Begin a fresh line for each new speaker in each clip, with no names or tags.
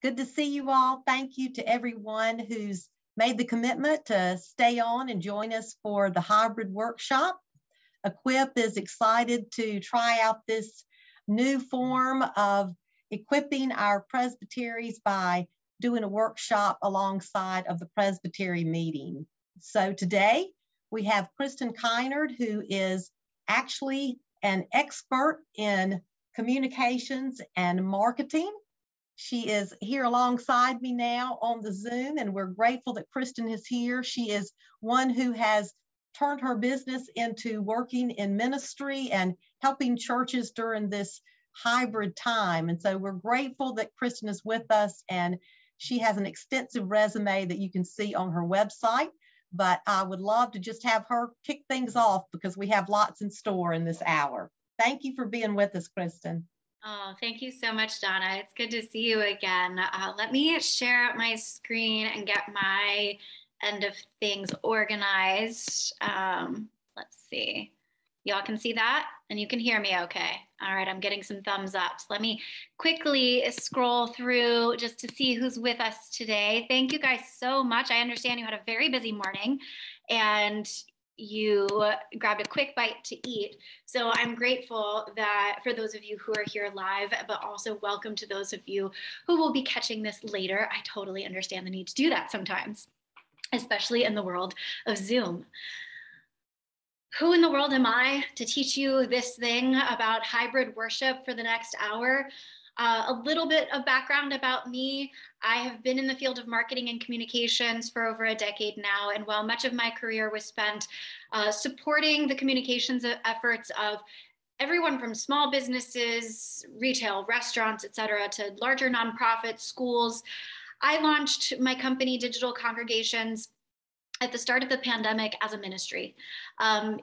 Good to see you all. Thank you to everyone who's made the commitment to stay on and join us for the hybrid workshop. Equip is excited to try out this new form of equipping our presbyteries by doing a workshop alongside of the presbytery meeting. So today we have Kristen Kynard, who is actually an expert in communications and marketing. She is here alongside me now on the Zoom, and we're grateful that Kristen is here. She is one who has turned her business into working in ministry and helping churches during this hybrid time. And so we're grateful that Kristen is with us, and she has an extensive resume that you can see on her website. But I would love to just have her kick things off because we have lots in store in this hour. Thank you for being with us, Kristen.
Oh, thank you so much, Donna. It's good to see you again. Let me share out my screen and get my end of things organized. Let's see. Y'all can see that and you can hear me okay. All right, I'm getting some thumbs up. So let me quickly scroll through just to see who's with us today. Thank you guys so much. I understand you had a very busy morning and you grabbed a quick bite to eat. So I'm grateful that for those of you who are here live, but also welcome to those of you who will be catching this later. I totally understand the need to do that sometimes, especially in the world of Zoom. Who in the world am I to teach you this thing about hybrid worship for the next hour? A little bit of background about me. I have been in the field of marketing and communications for over a decade now. And while much of my career was spent supporting the communications efforts of everyone from small businesses, retail, restaurants, et cetera, to larger nonprofits, schools, I launched my company, Digital Congregations, at the start of the pandemic as a ministry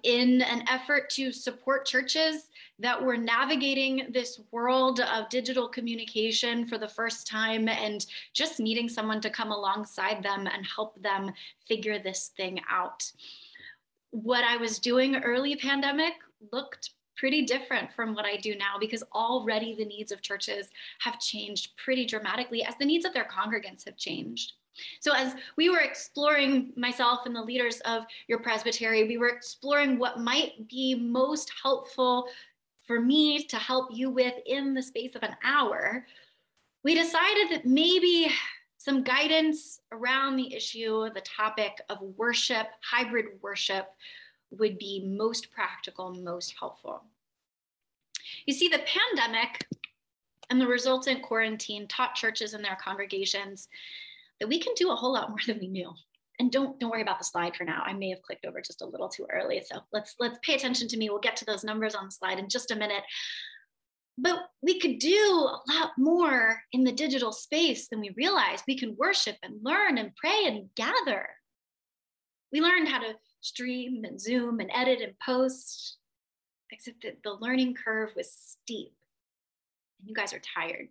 in an effort to support churches that were navigating this world of digital communication for the first time and just needing someone to come alongside them and help them figure this thing out. What I was doing early pandemic looked pretty different from what I do now because already the needs of churches have changed pretty dramatically as the needs of their congregants have changed. So as we were exploring, myself and the leaders of your presbytery, we were exploring what might be most helpful for me to help you with in the space of an hour. We decided that maybe some guidance around the issue, the topic of worship, hybrid worship, would be most practical, most helpful. You see, the pandemic and the resultant quarantine taught churches and their congregations that we can do a whole lot more than we knew. And don't worry about the slide for now. I may have clicked over just a little too early. So let's pay attention to me. We'll get to those numbers on the slide in just a minute. But we could do a lot more in the digital space than we realized. We can worship and learn and pray and gather. We learned how to stream and Zoom and edit and post, except that the learning curve was steep and you guys are tired.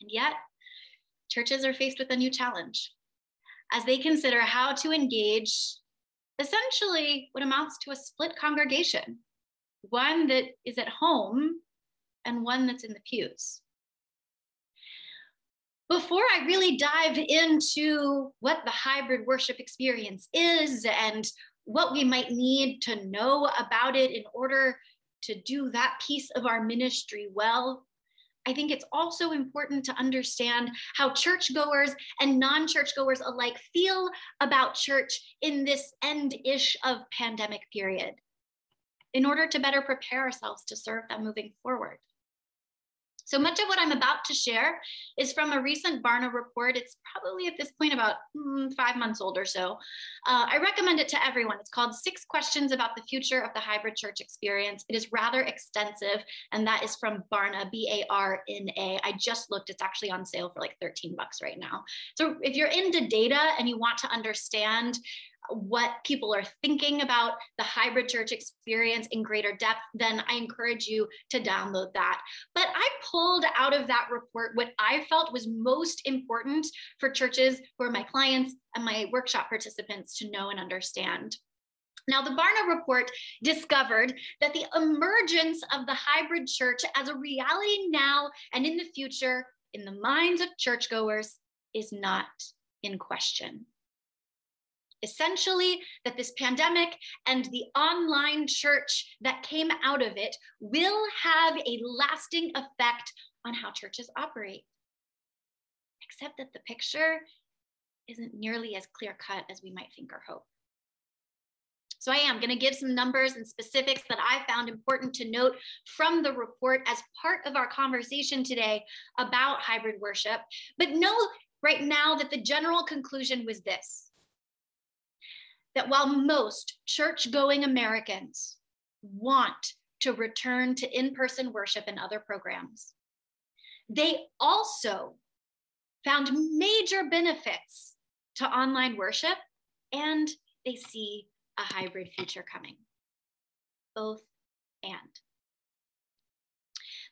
And yet, churches are faced with a new challenge as they consider how to engage essentially what amounts to a split congregation, one that is at home and one that's in the pews. Before I really dive into what the hybrid worship experience is and what we might need to know about it in order to do that piece of our ministry well, I think it's also important to understand how churchgoers and non-churchgoers alike feel about church in this end-ish of pandemic period in order to better prepare ourselves to serve them moving forward. So much of what I'm about to share is from a recent Barna report. It's probably at this point about 5 months old or so. I recommend it to everyone. It's called 6 Questions About the Future of the Hybrid Church Experience. It is rather extensive, and that is from Barna, B-A-R-N-A. I just looked, it's actually on sale for like $13 right now. So if you're into data and you want to understand what people are thinking about the hybrid church experience in greater depth, then I encourage you to download that. But I pulled out of that report what I felt was most important for churches who are my clients and my workshop participants to know and understand. Now, the Barna report discovered that the emergence of the hybrid church as a reality now and in the future in the minds of churchgoers is not in question. Essentially, that this pandemic and the online church that came out of it will have a lasting effect on how churches operate. Except that the picture isn't nearly as clear-cut as we might think or hope. So I am going to give some numbers and specifics that I found important to note from the report as part of our conversation today about hybrid worship. But know right now that the general conclusion was this: that while most church-going Americans want to return to in-person worship and other programs, they also found major benefits to online worship, and they see a hybrid future coming. Both and.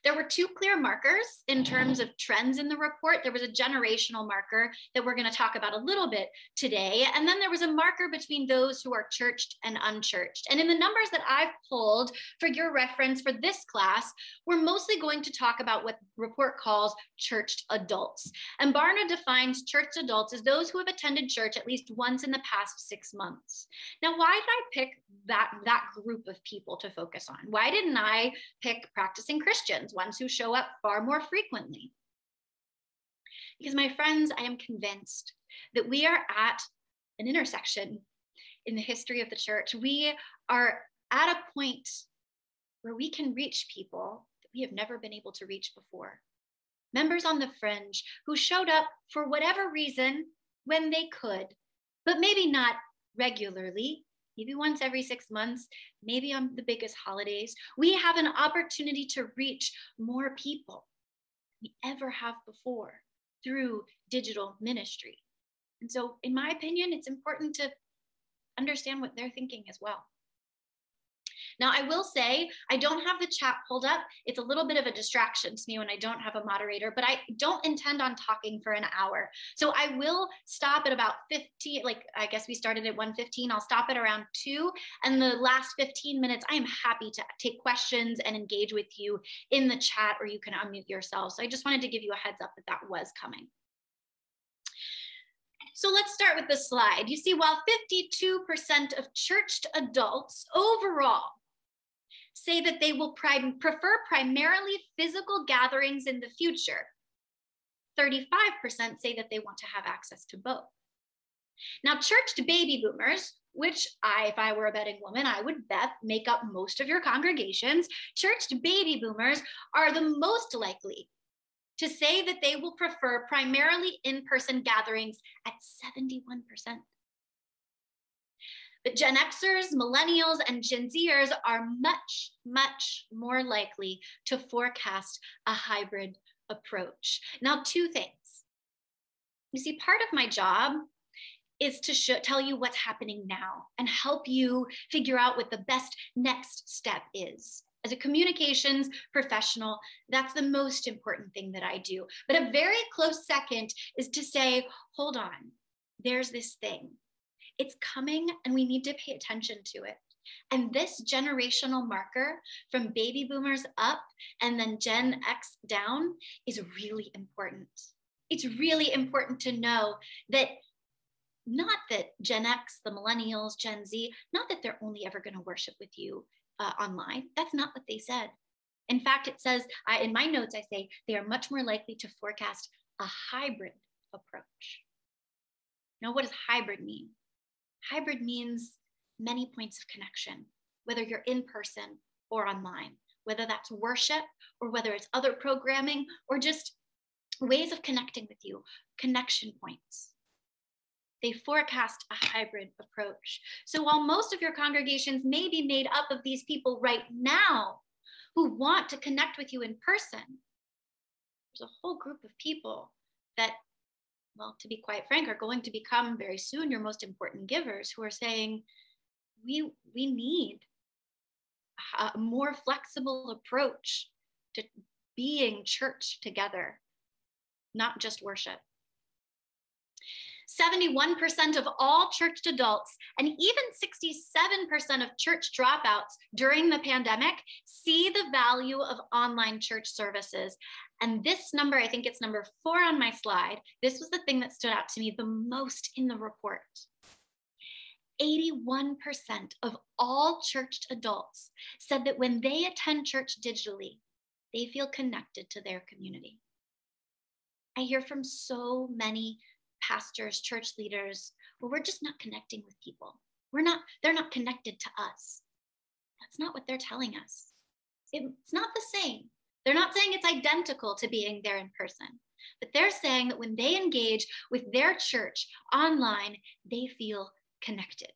There were two clear markers in terms of trends in the report. There was a generational marker that we're going to talk about a little bit today. And then there was a marker between those who are churched and unchurched. And in the numbers that I've pulled for your reference for this class, we're mostly going to talk about what the report calls churched adults. And Barna defines churched adults as those who have attended church at least once in the past 6 months. Now, why did I pick that group of people to focus on? Why didn't I pick practicing Christians, ones who show up far more frequently? Because, my friends, I am convinced that we are at an intersection in the history of the church. We are at a point where we can reach people that we have never been able to reach before. Members on the fringe who showed up for whatever reason when they could, but maybe not regularly, maybe once every 6 months, maybe on the biggest holidays. We have an opportunity to reach more people than we ever have before through digital ministry. And so, in my opinion, it's important to understand what they're thinking as well. Now, I will say, I don't have the chat pulled up. It's a little bit of a distraction to me when I don't have a moderator, but I don't intend on talking for an hour. So I will stop at about 15, like I guess we started at 1:15. I'll stop at around 2. And the last 15 minutes, I am happy to take questions and engage with you in the chat, or you can unmute yourself. So I just wanted to give you a heads up that that was coming. So let's start with the slide. You see, while 52% of churched adults overall say that they will prefer primarily physical gatherings in the future, 35% say that they want to have access to both. Now, churched baby boomers, which if I were a betting woman, I would bet make up most of your congregations, churched baby boomers are the most likely to say that they will prefer primarily in-person gatherings at 71%. But Gen Xers, millennials, and Gen Zers are much, much more likely to forecast a hybrid approach. Now, two things. You see, part of my job is to tell you what's happening now and help you figure out what the best next step is. As a communications professional, that's the most important thing that I do. But a very close second is to say, hold on, there's this thing. It's coming and we need to pay attention to it. And this generational marker from baby boomers up and then Gen X down is really important. It's really important to know that not that Gen X, the millennials, Gen Z, not that they're only ever going to worship with you online. That's not what they said. In fact, it says, in my notes, I say they are much more likely to forecast a hybrid approach. Now, what does hybrid mean? Hybrid means many points of connection, whether you're in person or online, whether that's worship or whether it's other programming or just ways of connecting with you, connection points. They forecast a hybrid approach. So while most of your congregations may be made up of these people right now who want to connect with you in person, there's a whole group of people that, well, to be quite frank, are going to become very soon your most important givers, who are saying, we need a more flexible approach to being church together, not just worship. 71% of all church adults and even 67% of church dropouts during the pandemic see the value of online church services. And this number, I think it's number 4 on my slide, this was the thing that stood out to me the most in the report. 81% of all church adults said that when they attend church digitally, they feel connected to their community. I hear from so many pastors, church leaders, where we're just not connecting with people. They're not connected to us. That's not what they're telling us. It's not the same. They're not saying it's identical to being there in person, but they're saying that when they engage with their church online, they feel connected.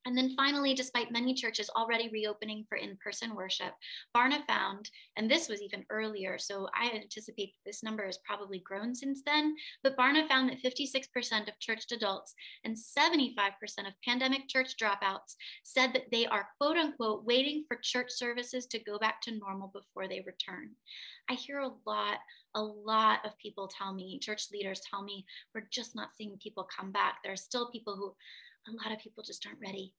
And then finally, despite many churches already reopening for in-person worship, Barna found, and this was even earlier, so I anticipate this number has probably grown since then, but Barna found that 56% of church adults and 75% of pandemic church dropouts said that they are, quote unquote, waiting for church services to go back to normal before they return. I hear a lot of people tell me, church leaders tell me, we're just not seeing people come back. There are still people who, a lot of people just aren't ready.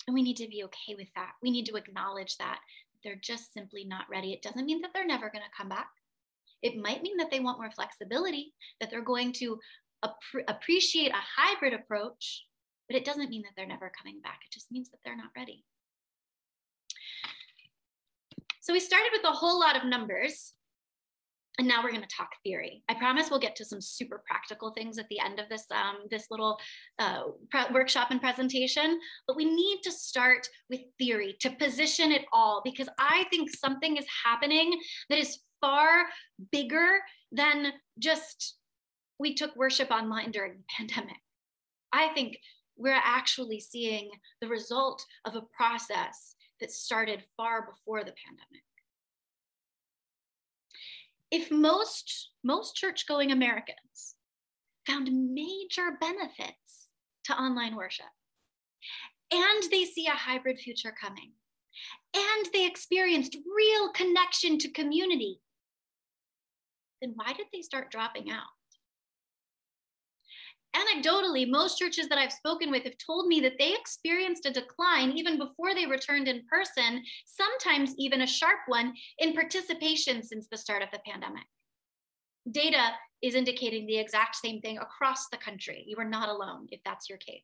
And we need to be okay with that. We need to acknowledge that they're just simply not ready. It doesn't mean that they're never going to come back. It might mean that they want more flexibility, that they're going to appreciate a hybrid approach, but it doesn't mean that they're never coming back. It just means that they're not ready. So we started with a whole lot of numbers. And now we're going to talk theory. I promise we'll get to some super practical things at the end of this, this little workshop and presentation, but we need to start with theory to position it all, because I think something is happening that is far bigger than just we took worship online during the pandemic. I think we're actually seeing the result of a process that started far before the pandemic. If most church-going Americans found major benefits to online worship, and they see a hybrid future coming, and they experienced real connection to community, then why did they start dropping out? Anecdotally, most churches that I've spoken with have told me that they experienced a decline even before they returned in person, sometimes even a sharp one, in participation since the start of the pandemic. Data is indicating the exact same thing across the country. You are not alone if that's your case.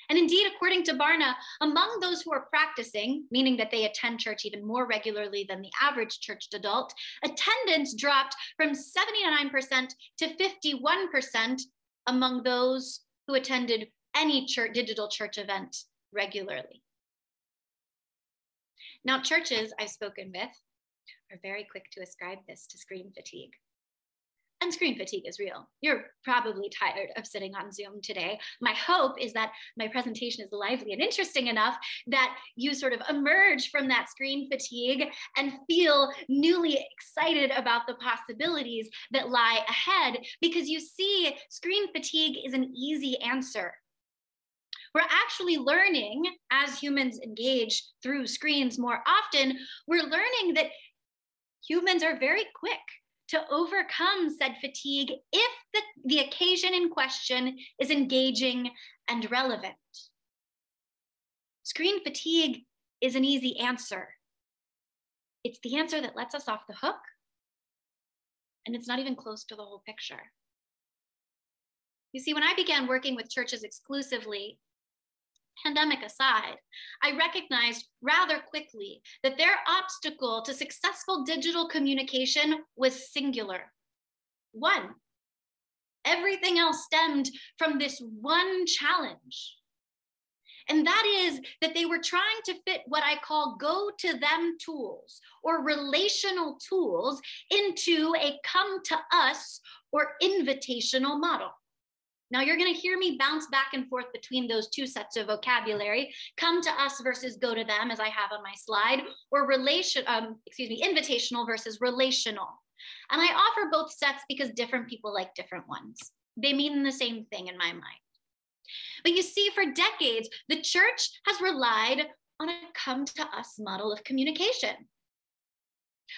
And indeed, according to Barna, among those who are practicing, meaning that they attend church even more regularly than the average church adult, attendance dropped from 79% to 51% among those who attended any digital church event regularly. Now, churches I've spoken with are very quick to ascribe this to screen fatigue. And screen fatigue is real. You're probably tired of sitting on Zoom today. My hope is that my presentation is lively and interesting enough that you sort of emerge from that screen fatigue and feel newly excited about the possibilities that lie ahead, because you see, screen fatigue is an easy answer. We're actually learning, as humans engage through screens more often, we're learning that humans are very quick to overcome said fatigue if the occasion in question is engaging and relevant. Screen fatigue is an easy answer. It's the answer that lets us off the hook, and it's not even close to the whole picture. You see, when I began working with churches exclusively, pandemic aside, I recognized rather quickly that their obstacle to successful digital communication was singular. One. Everything else stemmed from this one challenge. And that is that they were trying to fit what I call go-to-them tools or relational tools into a come-to-us or invitational model. Now you're going to hear me bounce back and forth between those two sets of vocabulary, come to us versus go to them, as I have on my slide, or invitational versus relational. And I offer both sets because different people like different ones. They mean the same thing in my mind. But you see, for decades, the church has relied on a come to us model of communication.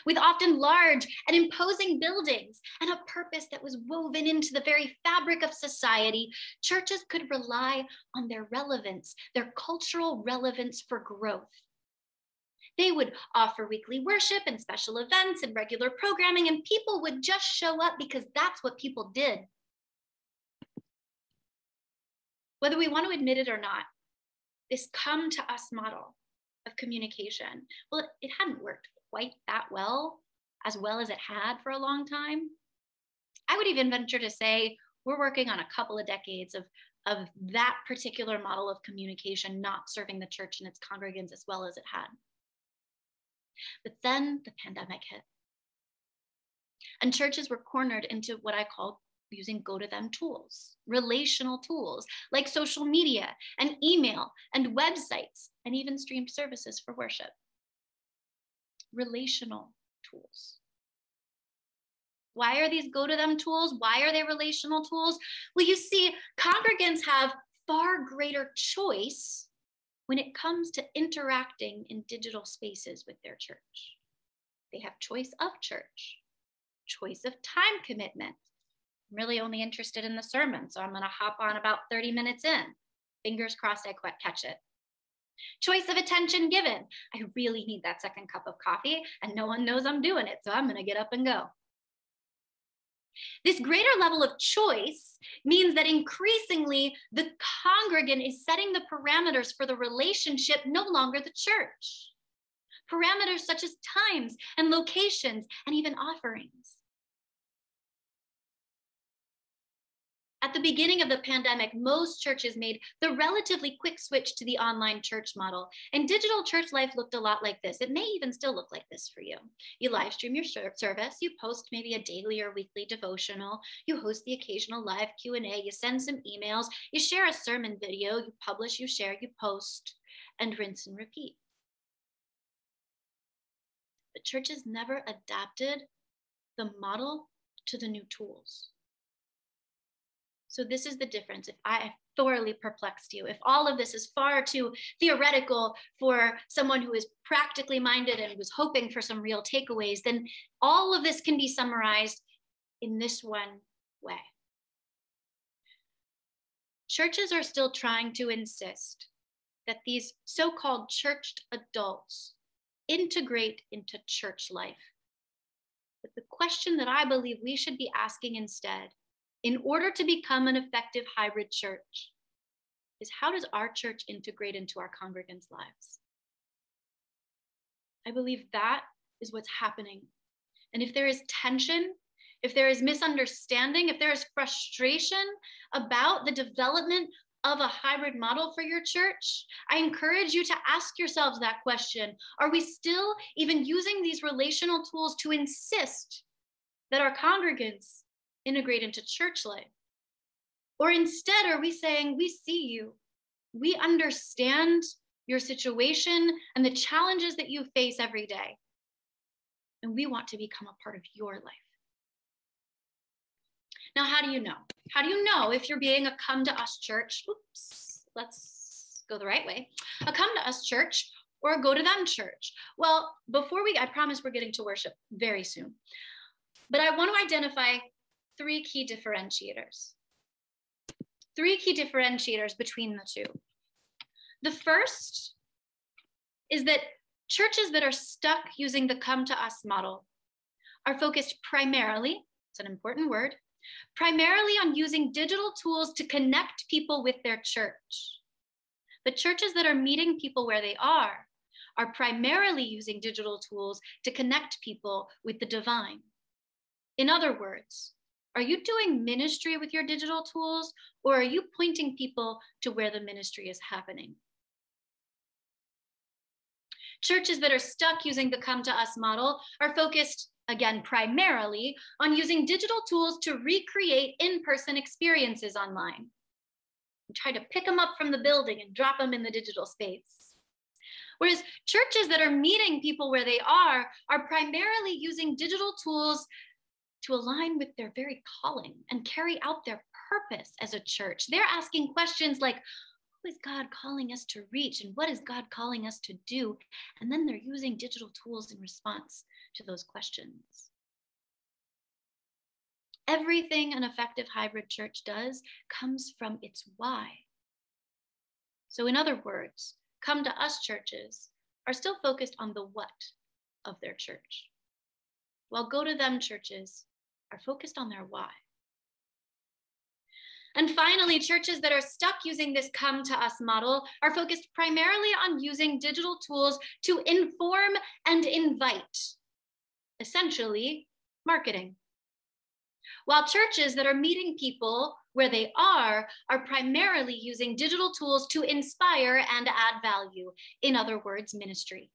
with often large and imposing buildings and a purpose that was woven into the very fabric of society, churches could rely on their relevance, their cultural relevance for growth. They would offer weekly worship and special events and regular programming, and people would just show up because that's what people did. Whether we want to admit it or not, this come to us model of communication, well, it hadn't worked quite that well as it had for a long time. I would even venture to say we're working on a couple of decades of that particular model of communication not serving the church and its congregants as well as it had. But then the pandemic hit, and churches were cornered into what I call using go-to-them tools, relational tools like social media and email and websites and even streamed services for worship. Relational tools. Why are these go-to-them tools? Why are they relational tools? Well, you see, congregants have far greater choice when it comes to interacting in digital spaces with their church. They have choice of church, choice of time commitment. I'm really only interested in the sermon, so I'm going to hop on about 30 minutes in. Fingers crossed I catch it. Choice of attention given. I really need that second cup of coffee, and no one knows I'm doing it, so I'm going to get up and go. This greater level of choice means that increasingly the congregant is setting the parameters for the relationship, no longer the church. Parameters such as times and locations and even offerings. At the beginning of the pandemic, most churches made the relatively quick switch to the online church model, and digital church life looked a lot like this. It may even still look like this for you. You live stream your service, you post maybe a daily or weekly devotional, you host the occasional live Q&A, you send some emails, you share a sermon video, you publish, you share, you post, and rinse and repeat. But churches never adapted the model to the new tools. So this is the difference. If I thoroughly perplexed you, if all of this is far too theoretical for someone who is practically minded and was hoping for some real takeaways, then all of this can be summarized in this one way. Churches are still trying to insist that these so-called churched adults integrate into church life. But the question that I believe we should be asking instead, in order to become an effective hybrid church, is how does our church integrate into our congregants' lives? I believe that is what's happening. And if there is tension, if there is misunderstanding, if there is frustration about the development of a hybrid model for your church, I encourage you to ask yourselves that question. Are we still even using these relational tools to insist that our congregants integrate into church life? Or instead, are we saying, we see you, we understand your situation and the challenges that you face every day, and we want to become a part of your life? Now, how do you know? How do you know if you're being a come to us church? Oops, let's go the right way. A come to us church or a go to them church? Well, I promise we're getting to worship very soon. But I want to identify three key differentiators. Three key differentiators between the two. The first is that churches that are stuck using the come to us model are focused primarily, it's an important word, primarily on using digital tools to connect people with their church. But churches that are meeting people where they are primarily using digital tools to connect people with the divine. In other words, are you doing ministry with your digital tools, or are you pointing people to where the ministry is happening? Churches that are stuck using the come to us model are focused, again, primarily on using digital tools to recreate in-person experiences online. And try to pick them up from the building and drop them in the digital space. Whereas churches that are meeting people where they are primarily using digital tools to align with their very calling and carry out their purpose as a church. They're asking questions like, who is God calling us to reach, and what is God calling us to do? And then they're using digital tools in response to those questions. Everything an effective hybrid church does comes from its why. So in other words, Come to Us churches are still focused on the what of their church, while Go to Them churches are focused on their why. And finally, churches that are stuck using this Come to Us model are focused primarily on using digital tools to inform and invite, essentially marketing. While churches that are meeting people where they are primarily using digital tools to inspire and add value, in other words, ministry.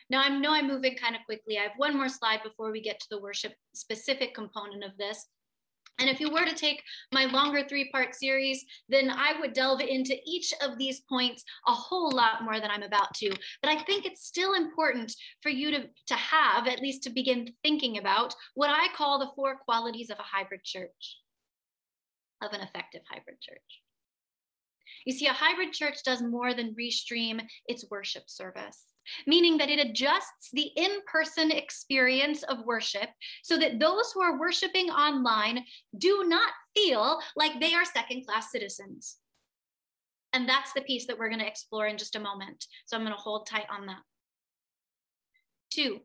Now, I know I'm moving kind of quickly. I have one more slide before we get to the worship specific component of this. And if you were to take my longer 3-part series, then I would delve into each of these points a whole lot more than I'm about to. But I think it's still important for you to have, at least to begin thinking about, what I call the 4 qualities of a hybrid church, of an effective hybrid church. You see, a hybrid church does more than restream its worship service, meaning that it adjusts the in-person experience of worship so that those who are worshiping online do not feel like they are second-class citizens. And that's the piece that we're going to explore in just a moment. So I'm going to hold tight on that. 2,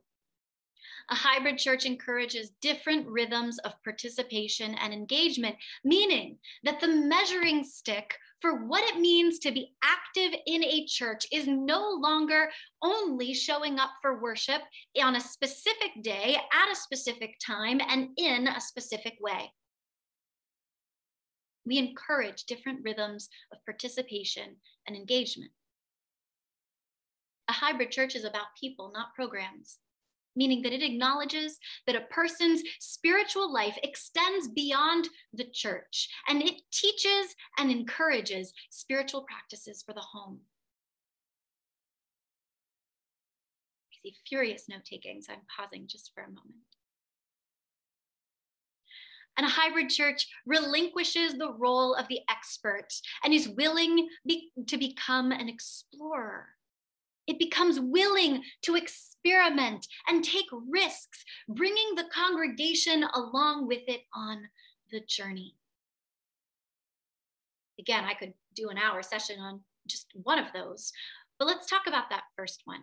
a hybrid church encourages different rhythms of participation and engagement, meaning that the measuring stick for what it means to be active in a church is no longer only showing up for worship on a specific day, at a specific time, and in a specific way. We encourage different rhythms of participation and engagement. A hybrid church is about people, not programs, meaning that it acknowledges that a person's spiritual life extends beyond the church, and it teaches and encourages spiritual practices for the home. I see furious note-taking, so I'm pausing just for a moment. And a hybrid church relinquishes the role of the expert and is willing to become an explorer. It becomes willing to experiment and take risks, bringing the congregation along with it on the journey. Again, I could do an hour session on just one of those, but let's talk about that first one.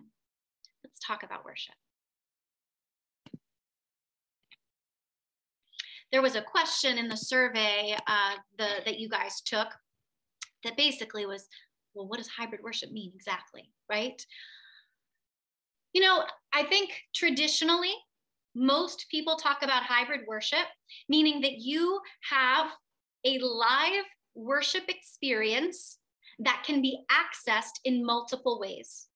Let's talk about worship. There was a question in the survey that you guys took that basically was, well, what does hybrid worship mean exactly, right? You know, I think traditionally, most people talk about hybrid worship, meaning that you have a live worship experience that can be accessed in multiple ways,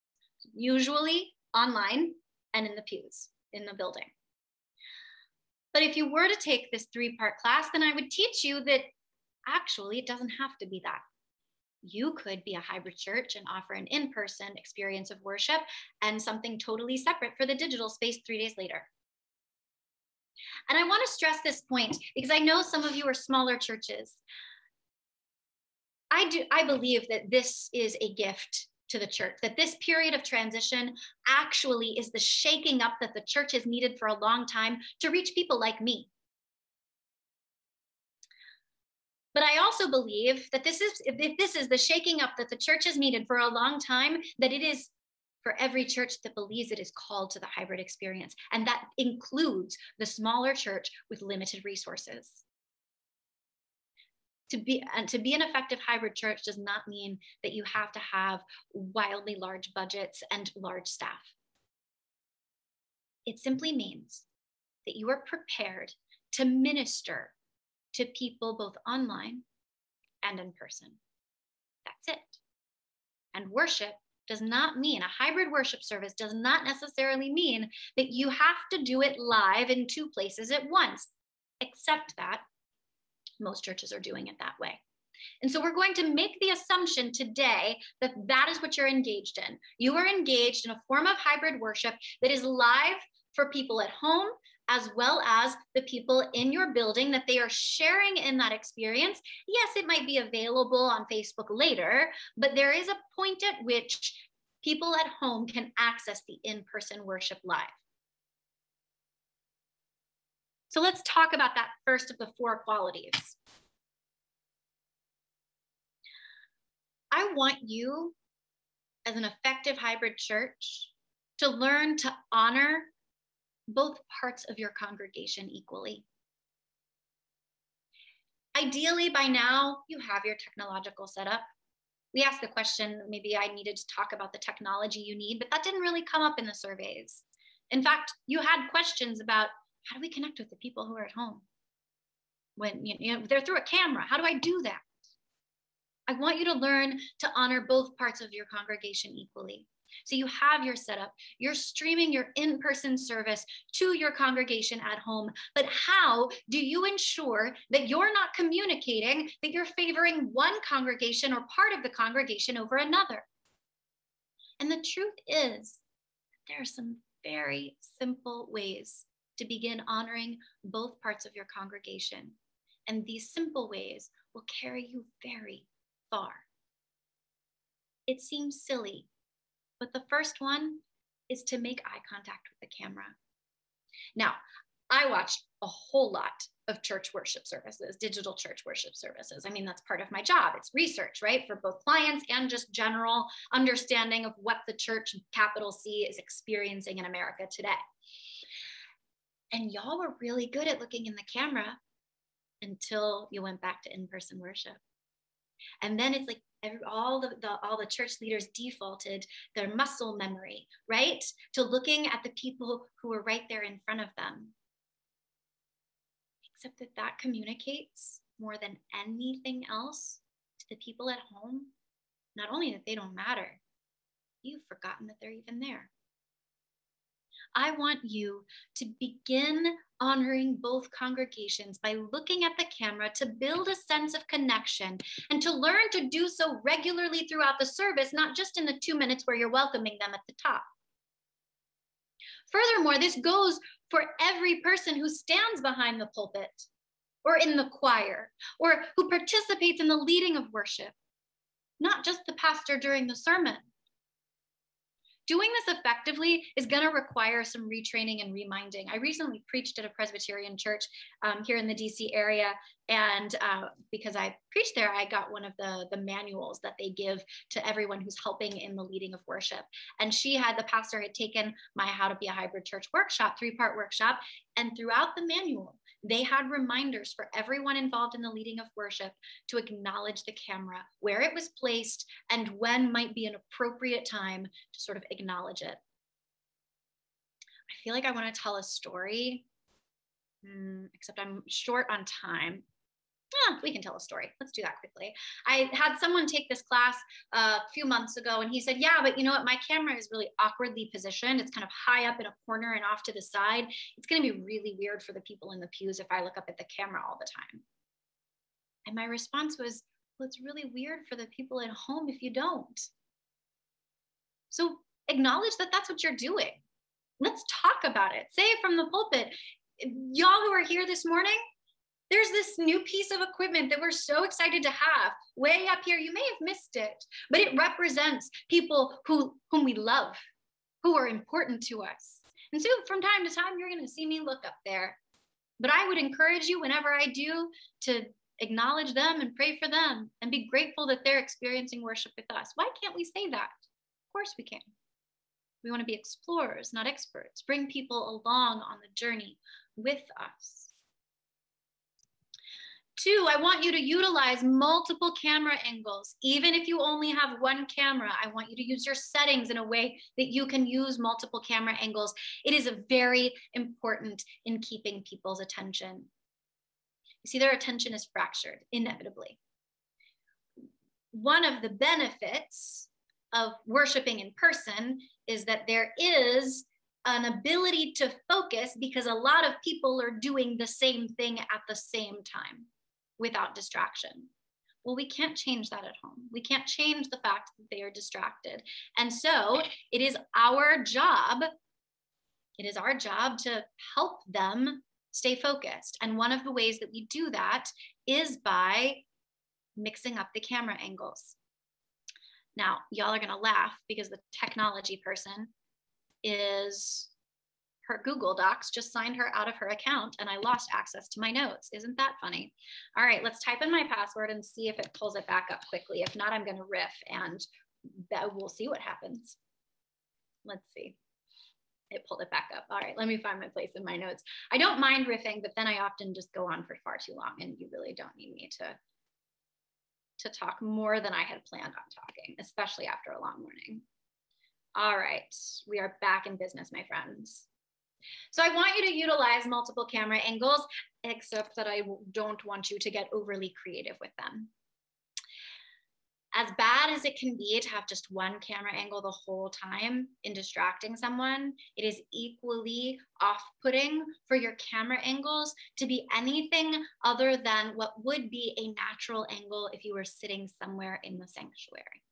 usually online and in the pews in the building. But if you were to take this 3-part class, then I would teach you that actually it doesn't have to be that. You could be a hybrid church and offer an in-person experience of worship and something totally separate for the digital space 3 days later. And I want to stress this point because I know some of you are smaller churches. I believe that this is a gift to the church, that this period of transition actually is the shaking up that the church has needed for a long time to reach people like me. But I also believe that if this is the shaking up that the church has needed for a long time, that it is for every church that believes it is called to the hybrid experience. And that includes the smaller church with limited resources. To be an effective hybrid church does not mean that you have to have wildly large budgets and large staff. It simply means that you are prepared to minister to people both online and in person. That's it. And worship does not mean, a hybrid worship service does not necessarily mean that you have to do it live in 2 places at once, except that most churches are doing it that way. And so we're going to make the assumption today that that is what you're engaged in. You are engaged in a form of hybrid worship that is live for people at home, as well as the people in your building, that they are sharing in that experience. Yes, it might be available on Facebook later, but there is a point at which people at home can access the in-person worship live. So let's talk about that first of the 4 qualities. I want you, as an effective hybrid church, to learn to honor both parts of your congregation equally. Ideally, by now, you have your technological setup. We asked the question, maybe I needed to talk about the technology you need, but that didn't really come up in the surveys. In fact, you had questions about, how do we connect with the people who are at home? When they're through a camera, how do I do that? I want you to learn to honor both parts of your congregation equally. So you have your setup, you're streaming your in-person service to your congregation at home, but how do you ensure that you're not communicating that you're favoring one congregation or part of the congregation over another? And the truth is, there are some very simple ways to begin honoring both parts of your congregation. And these simple ways will carry you very far. It seems silly, but the first one is to make eye contact with the camera. Now, I watch a whole lot of church worship services, digital church worship services. I mean, that's part of my job. It's research, right? For both clients and just general understanding of what the church, capital C, is experiencing in America today. And y'all were really good at looking in the camera until you went back to in-person worship. And then it's like all the church leaders defaulted their muscle memory, right, to looking at the people who were right there in front of them. Except that communicates more than anything else to the people at home. Not only that they don't matter, you've forgotten that they're even there. I want you to begin honoring both congregations by looking at the camera to build a sense of connection and to learn to do so regularly throughout the service, not just in the 2 minutes where you're welcoming them at the top. Furthermore, this goes for every person who stands behind the pulpit or in the choir or who participates in the leading of worship, not just the pastor during the sermon. Doing this effectively is going to require some retraining and reminding. I recently preached at a Presbyterian church here in the DC area, and because I preached there, I got one of the manuals that they give to everyone who's helping in the leading of worship. And the pastor had taken my How to Be a Hybrid Church workshop, 3-part workshop, and throughout the manual, they had reminders for everyone involved in the leading of worship to acknowledge the camera, where it was placed, and when might be an appropriate time to sort of acknowledge it. I feel like I want to tell a story, except I'm short on time. We can tell a story. Let's do that quickly. I had someone take this class a few months ago, and he said, yeah, but you know what? My camera is really awkwardly positioned. It's kind of high up in a corner and off to the side. It's going to be really weird for the people in the pews if I look up at the camera all the time. And my response was, well, it's really weird for the people at home if you don't. So acknowledge that that's what you're doing. Let's talk about it. Say it from the pulpit. Y'all who are here this morning, there's this new piece of equipment that we're so excited to have way up here. You may have missed it, but it represents people whom we love, who are important to us. And so from time to time, you're going to see me look up there. But I would encourage you whenever I do to acknowledge them and pray for them and be grateful that they're experiencing worship with us. Why can't we say that? Of course we can. We want to be explorers, not experts. Bring people along on the journey with us. 2, I want you to utilize multiple camera angles. Even if you only have one camera, I want you to use your settings in a way that you can use multiple camera angles. It is very important in keeping people's attention. You see, their attention is fractured, inevitably. One of the benefits of worshiping in person is that there is an ability to focus because a lot of people are doing the same thing at the same time without distraction. Well, we can't change that at home. We can't change the fact that they are distracted. And so it is our job to help them stay focused. And one of the ways that we do that is by mixing up the camera angles. Now, y'all are gonna laugh because the technology person is, her Google Docs just signed her out of her account and I lost access to my notes. Isn't that funny? All right, let's type in my password and see if it pulls it back up quickly. If not, I'm gonna riff and we'll see what happens. Let's see. It pulled it back up. All right, let me find my place in my notes. I don't mind riffing, but then I often just go on for far too long and you really don't need me to talk more than I had planned on talking, especially after a long morning. All right, we are back in business, my friends. So I want you to utilize multiple camera angles, except that I don't want you to get overly creative with them. As bad as it can be to have just one camera angle the whole time in distracting someone, it is equally off-putting for your camera angles to be anything other than what would be a natural angle if you were sitting somewhere in the sanctuary.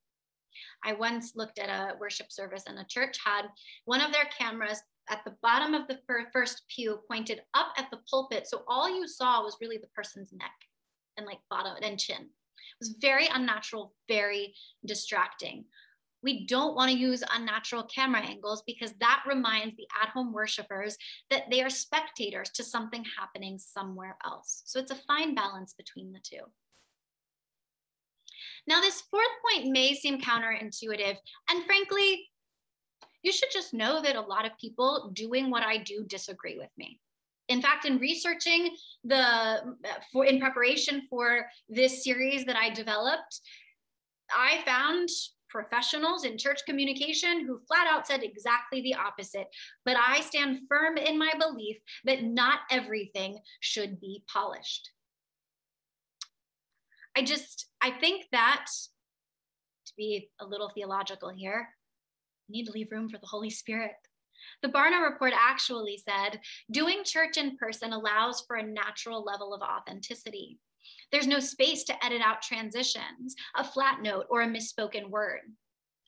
I once looked at a worship service and a church had one of their cameras at the bottom of the first pew pointed up at the pulpit. So all you saw was really the person's neck and like bottom and chin. It was very unnatural, very distracting. We don't want to use unnatural camera angles because that reminds the at-home worshipers that they are spectators to something happening somewhere else. So it's a fine balance between the two. Now, this fourth point may seem counterintuitive, and frankly, you should just know that a lot of people doing what I do disagree with me. In fact, in researching in preparation for this series that I developed, I found professionals in church communication who flat out said exactly the opposite. But I stand firm in my belief that not everything should be polished. I think that, to be a little theological here, we need to leave room for the Holy Spirit. The Barna Report actually said, doing church in person allows for a natural level of authenticity. There's no space to edit out transitions, a flat note, or a misspoken word.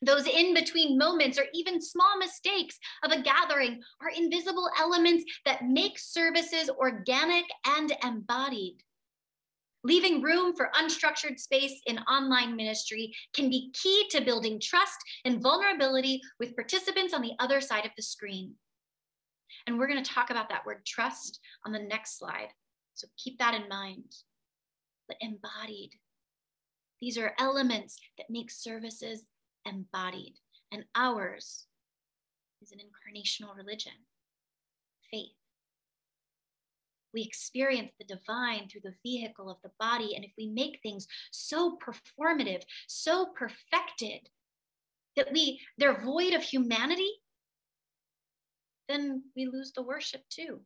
Those in-between moments or even small mistakes of a gathering are invisible elements that make services organic and embodied. Leaving room for unstructured space in online ministry can be key to building trust and vulnerability with participants on the other side of the screen. And we're going to talk about that word trust on the next slide. So keep that in mind. But embodied. These are elements that make services embodied. And ours is an incarnational religion, faith. We experience the divine through the vehicle of the body. And if we make things so performative, so perfected, that they're void of humanity, then we lose the worship too.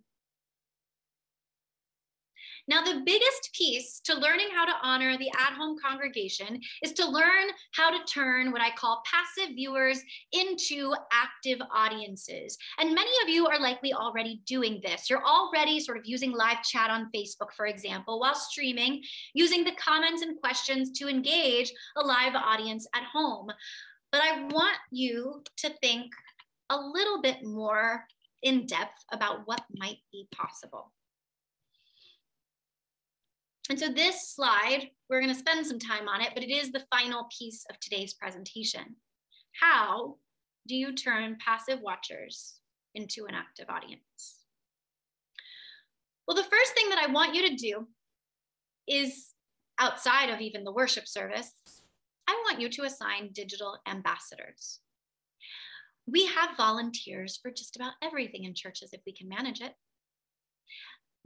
Now, the biggest piece to learning how to honor the at-home congregation is to learn how to turn what I call passive viewers into active audiences. And many of you are likely already doing this. You're already sort of using live chat on Facebook, for example, while streaming, using the comments and questions to engage a live audience at home. But I want you to think a little bit more in depth about what might be possible. And so this slide, we're going to spend some time on it, but it is the final piece of today's presentation. How do you turn passive watchers into an active audience? Well, the first thing that I want you to do is, outside of even the worship service, I want you to assign digital ambassadors. We have volunteers for just about everything in churches if we can manage it.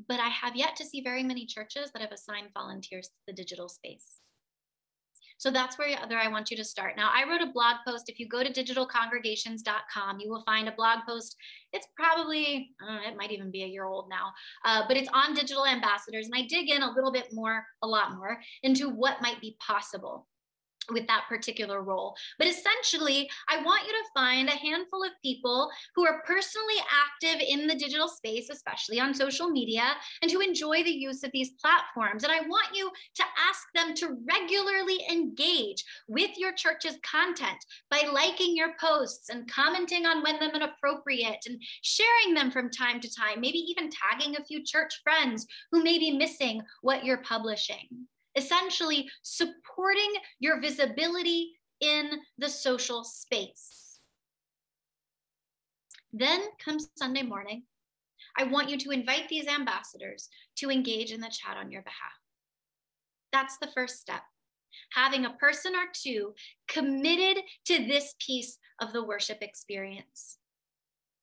But I have yet to see very many churches that have assigned volunteers to the digital space. So that's where I want you to start. Now, I wrote a blog post. If you go to digitalcongregations.com, you will find a blog post. It's probably, it might even be a year old now, but it's on digital ambassadors. And I dig in a lot more into what might be possible with that particular role. But essentially, I want you to find a handful of people who are personally active in the digital space, especially on social media, and who enjoy the use of these platforms. And I want you to ask them to regularly engage with your church's content by liking your posts and commenting on when them appropriate and sharing them from time to time, maybe even tagging a few church friends who may be missing what you're publishing. Essentially, supporting your visibility in the social space. Then comes Sunday morning. I want you to invite these ambassadors to engage in the chat on your behalf. That's the first step. Having a person or two committed to this piece of the worship experience.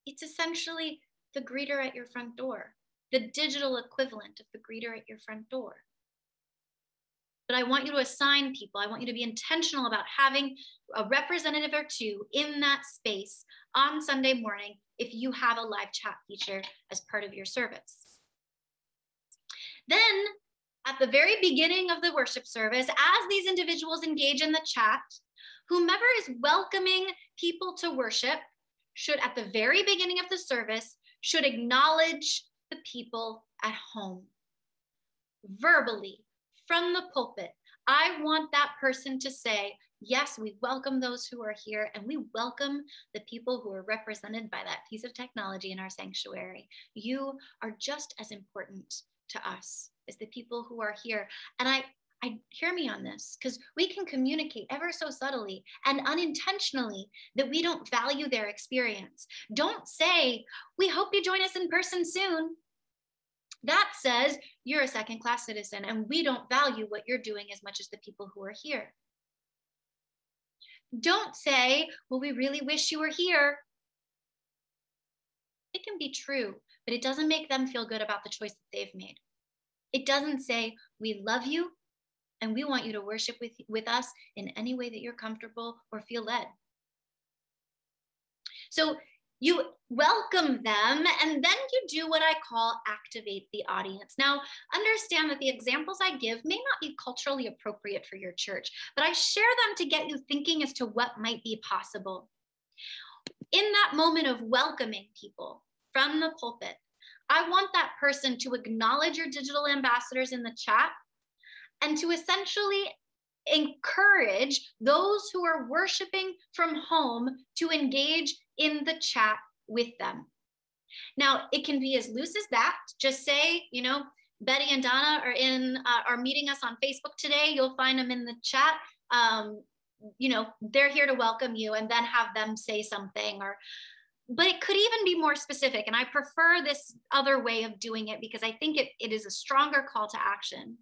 It's essentially the greeter at your front door, the digital equivalent of the greeter at your front door. But I want you to assign people. I want you to be intentional about having a representative or two in that space on Sunday morning if you have a live chat feature as part of your service. Then, at the very beginning of the worship service, as these individuals engage in the chat, whomever is welcoming people to worship should, at the very beginning of the service, should acknowledge the people at home. Verbally, from the pulpit, I want that person to say, yes, we welcome those who are here, and we welcome the people who are represented by that piece of technology in our sanctuary. You are just as important to us as the people who are here. And I hear me on this, because we can communicate ever so subtly and unintentionally that we don't value their experience. Don't say, we hope you join us in person soon. That says you're a second-class citizen and we don't value what you're doing as much as the people who are here. Don't say, well, we really wish you were here. It can be true, but it doesn't make them feel good about the choice that they've made. It doesn't say, we love you and we want you to worship with us in any way that you're comfortable or feel led. So you welcome them, and then you do what I call activate the audience. Now, understand that the examples I give may not be culturally appropriate for your church, but I share them to get you thinking as to what might be possible. In that moment of welcoming people from the pulpit, I want that person to acknowledge your digital ambassadors in the chat and to essentially encourage those who are worshiping from home to engage in the chat with them. Now, it can be as loose as that. Just say, you know, Betty and Donna are meeting us on Facebook today. You'll find them in the chat. You know, they're here to welcome you, and then have them say something. But it could even be more specific. And I prefer this other way of doing it because I think it is a stronger call to action.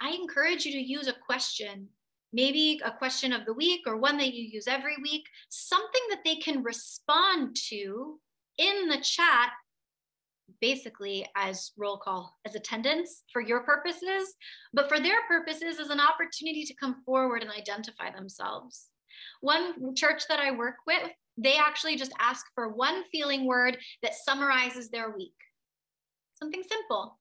I encourage you to use a question, maybe a question of the week or one that you use every week, something that they can respond to in the chat, basically as roll call, as attendance for your purposes, but for their purposes as an opportunity to come forward and identify themselves. One church that I work with, they actually just ask for one feeling word that summarizes their week. Something simple.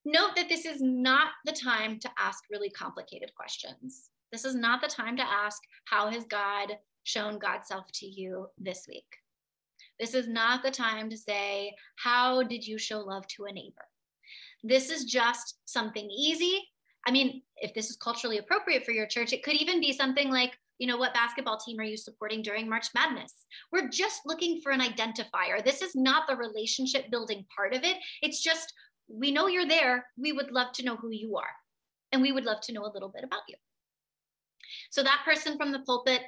Note that this is not the time to ask really complicated questions. This is not the time to ask, how has God shown God's self to you this week? This is not the time to say, how did you show love to a neighbor? This is just something easy. I mean, if this is culturally appropriate for your church, it could even be something like, you know, what basketball team are you supporting during March Madness? We're just looking for an identifier. This is not the relationship building part of it. It's just, we know you're there. We would love to know who you are. And we would love to know a little bit about you. So that person from the pulpit,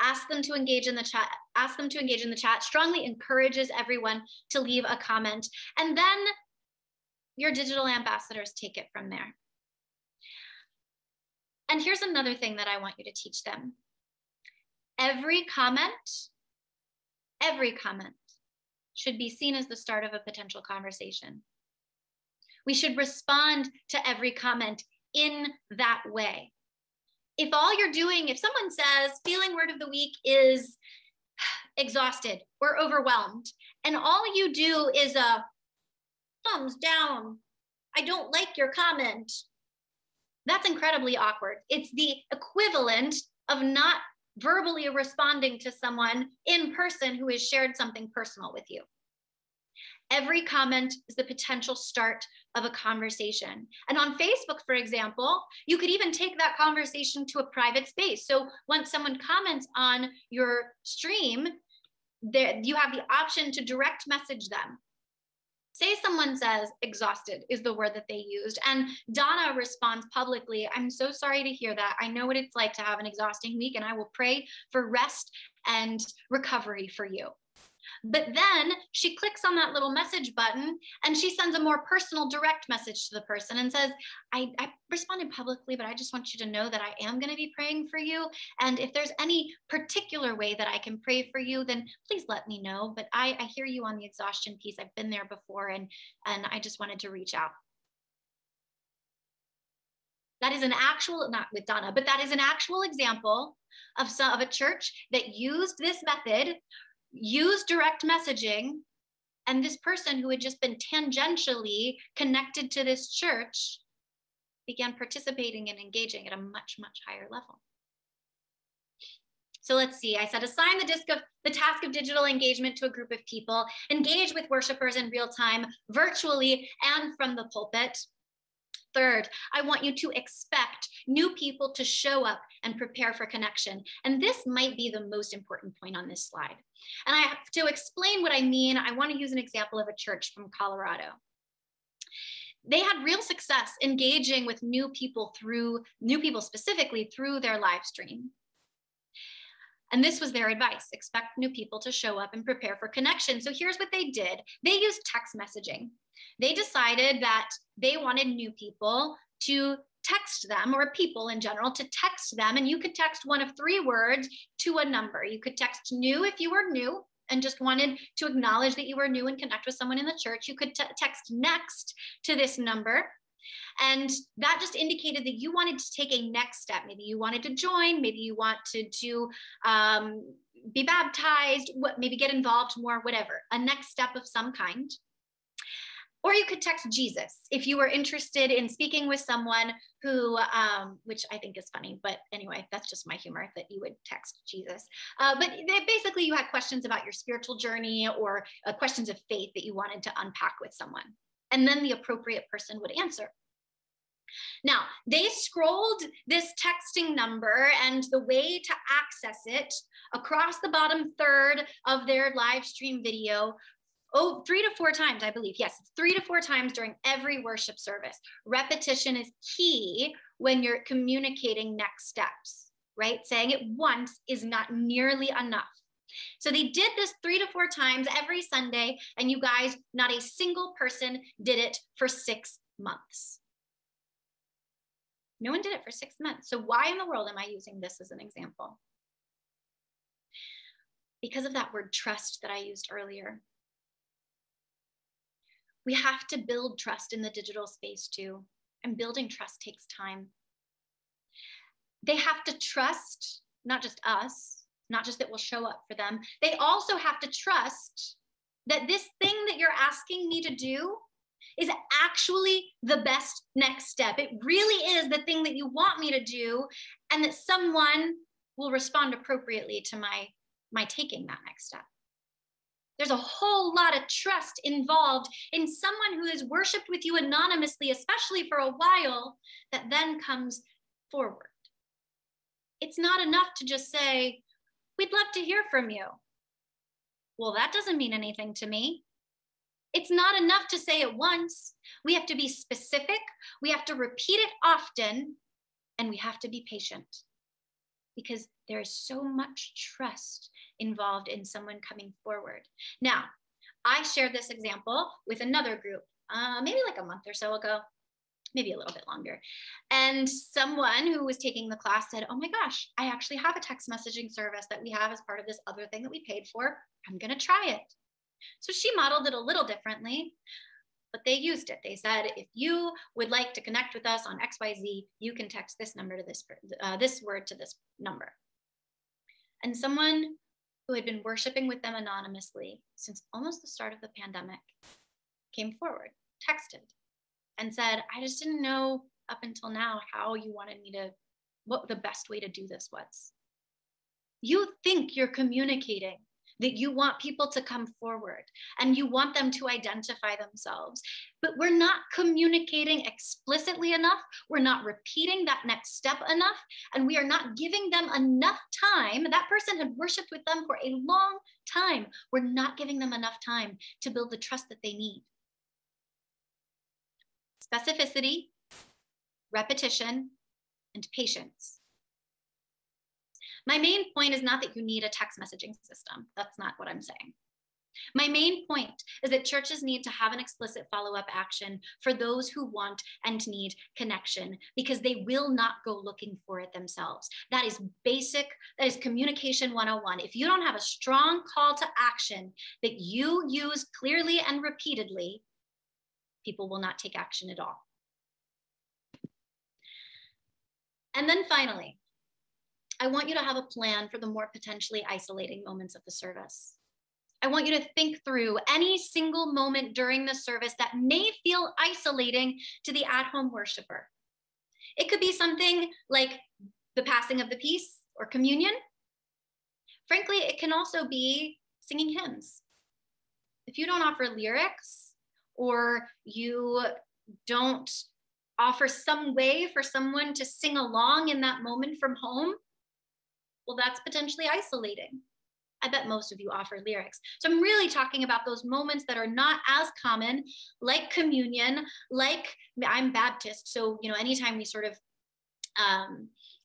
ask them to engage in the chat, strongly encourages everyone to leave a comment. And then your digital ambassadors take it from there. And here's another thing that I want you to teach them. Every comment should be seen as the start of a potential conversation. We should respond to every comment in that way. If all you're doing, if someone says feeling word of the week is exhausted or overwhelmed, and all you do is a thumbs down, I don't like your comment, that's incredibly awkward. It's the equivalent of not verbally responding to someone in person who has shared something personal with you. Every comment is the potential start of a conversation. And on Facebook, for example, you could even take that conversation to a private space. So once someone comments on your stream, you have the option to direct message them. Say someone says exhausted is the word that they used, and Donna responds publicly, I'm so sorry to hear that. I know what it's like to have an exhausting week, and I will pray for rest and recovery for you. But then she clicks on that little message button and she sends a more personal direct message to the person and says, I responded publicly, but I just want you to know that I am going to be praying for you. And if there's any particular way that I can pray for you, then please let me know. But I hear you on the exhaustion piece. I've been there before, and I just wanted to reach out. That is an actual, not with Donna, but that is an actual example of a church that used this method, used direct messaging, and this person who had just been tangentially connected to this church began participating and engaging at a much, much higher level. So let's see, I said, assign the task of digital engagement to a group of people, engage with worshipers in real time, virtually and from the pulpit. Third, I want you to expect new people to show up and prepare for connection. And this might be the most important point on this slide. And to explain what I mean, I want to use an example of a church from Colorado. They had real success engaging with new people specifically through their live stream. And this was their advice: expect new people to show up and prepare for connection. So here's what they did. They used text messaging. They decided that they wanted new people to text them, or people in general to text them. And you could text one of 3 words to a number. You could text new if you were new and just wanted to acknowledge that you were new and connect with someone in the church. You could text next to this number. And that just indicated that you wanted to take a next step. Maybe you wanted to join, maybe you wanted to be baptized, maybe get involved more, whatever, a next step of some kind. Or you could text Jesus if you were interested in speaking with someone who, which I think is funny, but anyway, that's just my humor, that you would text Jesus. But basically you had questions about your spiritual journey or questions of faith that you wanted to unpack with someone. And then the appropriate person would answer. Now, they scrolled this texting number and the way to access it across the bottom third of their live stream video 3 to 4 times, I believe. Yes, it's 3 to 4 times during every worship service. Repetition is key when you're communicating next steps, right? Saying it once is not nearly enough. So they did this 3 to 4 times every Sunday, and you guys, not a single person did it for 6 months. No one did it for 6 months. So why in the world am I using this as an example? Because of that word trust that I used earlier. We have to build trust in the digital space too, and building trust takes time. They have to trust, not just us, not just that we'll show up for them. They also have to trust that this thing that you're asking me to do is actually the best next step. It really is the thing that you want me to do, and that someone will respond appropriately to my taking that next step. There's a whole lot of trust involved in someone who has worshiped with you anonymously, especially for a while, that then comes forward. It's not enough to just say, we'd love to hear from you. Well, that doesn't mean anything to me. It's not enough to say it once. We have to be specific. We have to repeat it often, and we have to be patient, because there's so much trust involved in someone coming forward. Now, I shared this example with another group, maybe like a month or so ago, maybe a little bit longer. And someone who was taking the class said, oh my gosh, I actually have a text messaging service that we have as part of this other thing that we paid for. I'm gonna try it. So she modeled it a little differently, but they used it. They said, if you would like to connect with us on XYZ, you can text this number to this word to this number. And someone who had been worshiping with them anonymously since almost the start of the pandemic came forward, texted, and said, I just didn't know up until now how you wanted me to, what the best way to do this was. You think you're communicating that you want people to come forward and you want them to identify themselves, but we're not communicating explicitly enough. We're not repeating that next step enough, and we are not giving them enough time. That person had worshiped with them for a long time. We're not giving them enough time to build the trust that they need. specificity, repetition, and patience. My main point is not that you need a text messaging system. That's not what I'm saying. My main point is that churches need to have an explicit follow-up action for those who want and need connection, because they will not go looking for it themselves. That is basic, that is communication 101. If you don't have a strong call to action that you use clearly and repeatedly, people will not take action at all. And then finally, I want you to have a plan for the more potentially isolating moments of the service. I want you to think through any single moment during the service that may feel isolating to the at-home worshiper. It could be something like the passing of the peace or communion. Frankly, it can also be singing hymns. If you don't offer lyrics, or you don't offer some way for someone to sing along in that moment from home, well, that's potentially isolating. I bet most of you offer lyrics. So I'm really talking about those moments that are not as common, like communion, like I'm Baptist. So, anytime we sort of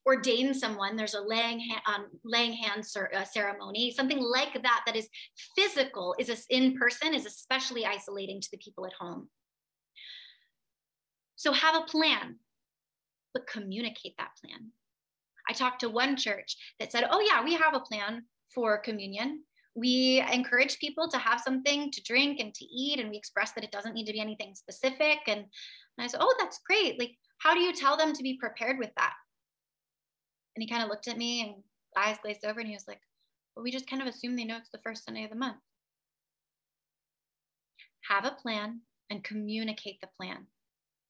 ordain someone, there's a laying hand ceremony, something like that, that is physical, is in person, is especially isolating to the people at home. So have a plan, but communicate that plan. I talked to one church that said, oh yeah, we have a plan for communion. We encourage people to have something to drink and to eat, and we express that it doesn't need to be anything specific. And I said, oh, that's great. Like, how do you tell them to be prepared with that? And he kind of looked at me and eyes glazed over, and he was like, well, we just kind of assume they know it's the first Sunday of the month. Have a plan and communicate the plan.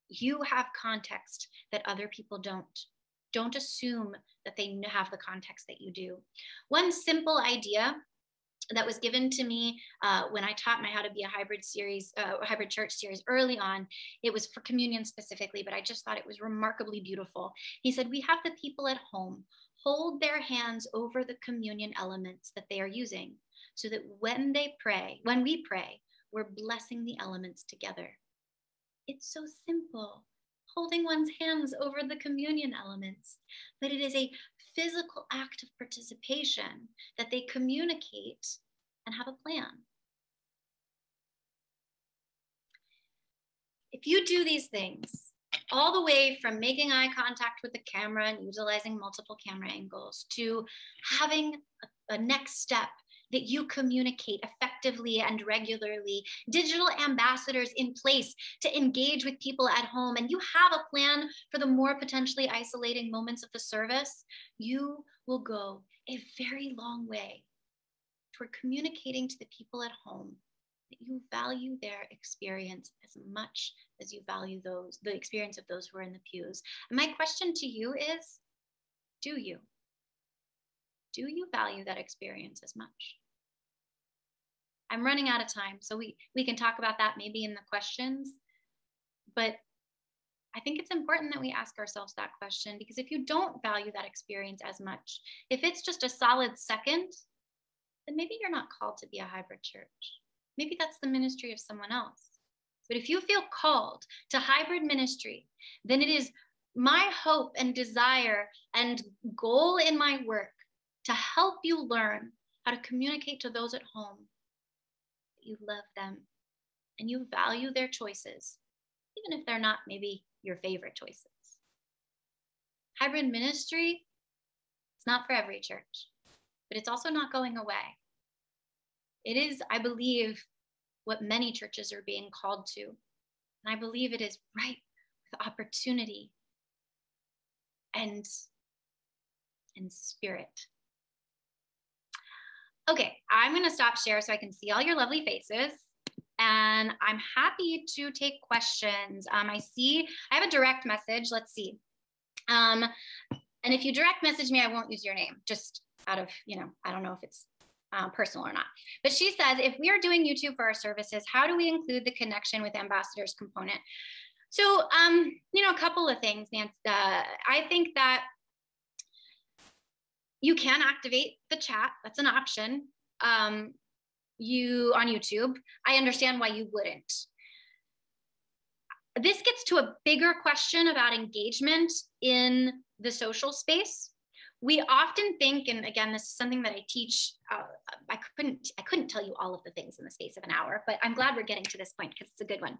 You have context that other people don't. Don't assume that they have the context that you do. One simple idea that was given to me when I taught my How to Be a Hybrid series, hybrid church series early on, it was for communion specifically, but I just thought it was remarkably beautiful. He said, we have the people at home hold their hands over the communion elements that they are using, so that when we pray, we're blessing the elements together. It's so simple, holding one's hands over the communion elements, but it is a physical act of participation that they communicate and have a plan. If you do these things, all the way from making eye contact with the camera and utilizing multiple camera angles to having a next step that you communicate effectively and regularly, digital ambassadors in place to engage with people at home, and you have a plan for the more potentially isolating moments of the service, you will go a very long way toward communicating to the people at home that you value their experience as much as you value the experience of those who are in the pews. And my question to you is, do you? Do you value that experience as much? I'm running out of time, so we can talk about that maybe in the questions, but I think it's important that we ask ourselves that question, because if you don't value that experience as much, if it's just a solid second, then maybe you're not called to be a hybrid church. Maybe that's the ministry of someone else. But if you feel called to hybrid ministry, then it is my hope and desire and goal in my work to help you learn how to communicate to those at home that you love them and you value their choices, even if they're not maybe your favorite choices. Hybrid ministry, it's not for every church, but it's also not going away. It is, I believe, what many churches are being called to. And I believe it is ripe with opportunity and spirit. Okay, I'm going to stop share so I can see all your lovely faces. And I'm happy to take questions. I have a direct message. Let's see. And if you direct message me, I won't use your name, just out of, I don't know if it's personal or not. But she says, if we are doing YouTube for our services, how do we include the connection with ambassadors component? So, a couple of things, Nancy. I think that you can activate the chat. That's an option. On YouTube. I understand why you wouldn't. This gets to a bigger question about engagement in the social space. We often think, and again, this is something that I teach, I couldn't tell you all of the things in the space of an hour, but I'm glad we're getting to this point because it's a good one.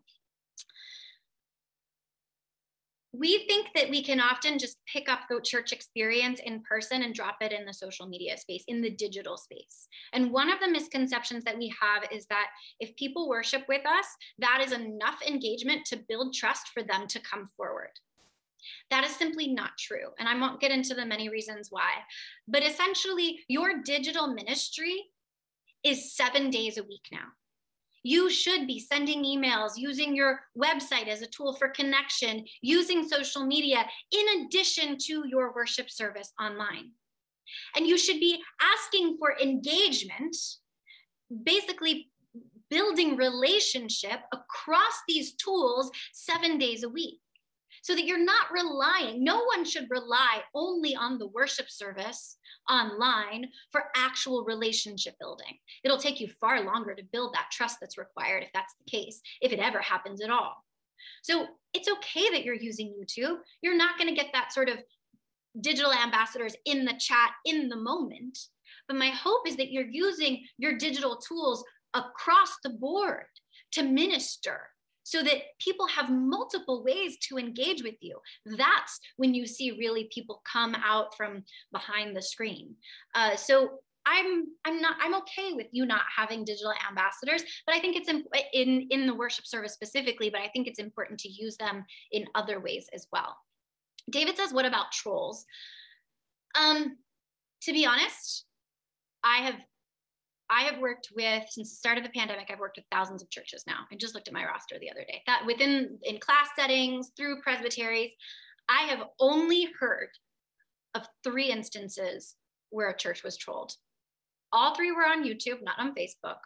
We think that we can often just pick up the church experience in person and drop it in the social media space, in the digital space. And one of the misconceptions that we have is that if people worship with us, that is enough engagement to build trust for them to come forward. That is simply not true. And I won't get into the many reasons why. But essentially, your digital ministry is 7 days a week now. You should be sending emails, using your website as a tool for connection, using social media in addition to your worship service online. And you should be asking for engagement, basically building relationship across these tools 7 days a week, so that you're not relying, no one should rely only on the worship service online for actual relationship building. It'll take you far longer to build that trust that's required if that's the case, if it ever happens at all. So it's okay that you're using YouTube. You're not going to get that sort of digital ambassadors in the chat in the moment. But my hope is that you're using your digital tools across the board to minister, so that people have multiple ways to engage with you. That's when you see really people come out from behind the screen. So I'm okay with you not having digital ambassadors, but I think it's in the worship service specifically, but I think it's important to use them in other ways as well. David says, what about trolls? To be honest, I have worked with, since the start of the pandemic, I've worked with thousands of churches now. I just looked at my roster the other day. That in class settings, through presbyteries, I have only heard of 3 instances where a church was trolled. All 3 were on YouTube, not on Facebook.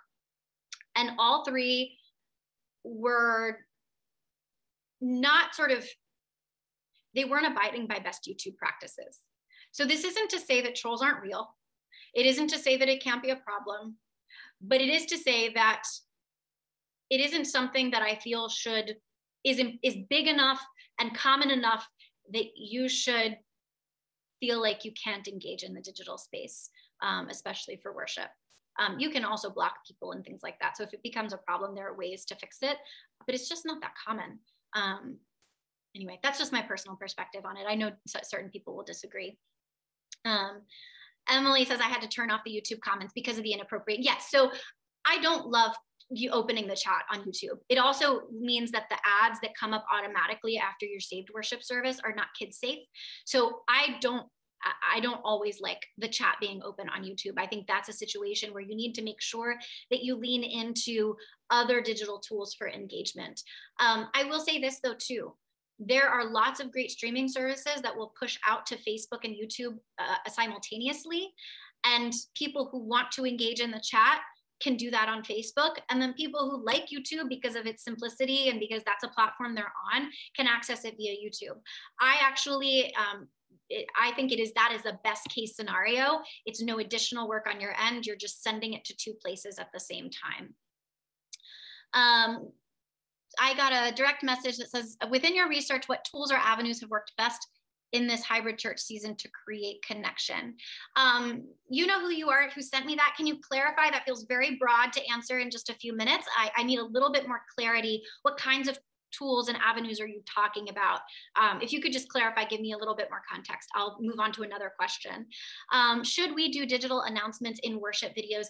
And all 3 were not they weren't abiding by best YouTube practices. So this isn't to say that trolls aren't real. It isn't to say that it can't be a problem, but it is to say that it isn't something that I feel is big enough and common enough that you should feel like you can't engage in the digital space, especially for worship. You can also block people and things like that. So if it becomes a problem, there are ways to fix it, but it's just not that common. Anyway, that's just my personal perspective on it. I know certain people will disagree. Emily says, I had to turn off the YouTube comments because of the inappropriate. Yes, so I don't love you opening the chat on YouTube. It also means that the ads that come up automatically after your saved worship service are not kid safe. So I don't always like the chat being open on YouTube. I think that's a situation where you need to make sure that you lean into other digital tools for engagement. I will say this though too. There are lots of great streaming services that will push out to Facebook and YouTube simultaneously. And people who want to engage in the chat can do that on Facebook. And then people who like YouTube because of its simplicity and because that's a platform they're on can access it via YouTube. I actually, I think that is the best case scenario. It's no additional work on your end. You're just sending it to 2 places at the same time. I got a direct message that says, within your research, what tools or avenues have worked best in this hybrid church season to create connection? You know who you are, who sent me that. Can you clarify? That feels very broad to answer in just a few minutes. I need a little bit more clarity. What kinds of tools and avenues are you talking about? If you could just clarify, give me a little bit more context. I'll move on to another question. Should we do digital announcements in worship videos?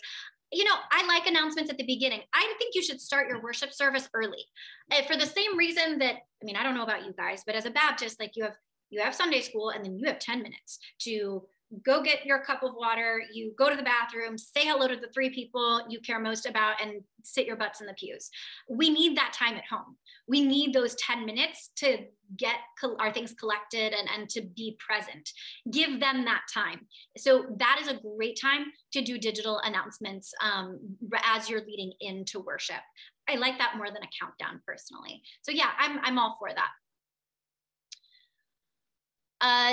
You know, I like announcements at the beginning. I think you should start your worship service early. For the same reason that, I mean, I don't know about you guys, but as a Baptist, like you have Sunday school and then you have 10 minutes to go get your cup of water, you go to the bathroom, say hello to the 3 people you care most about, and sit your butts in the pews. We need that time at home. We need those 10 minutes to get our things collected and to be present. Give them that time. So that is a great time to do digital announcements as you're leading into worship. I like that more than a countdown personally. So yeah, I'm all for that.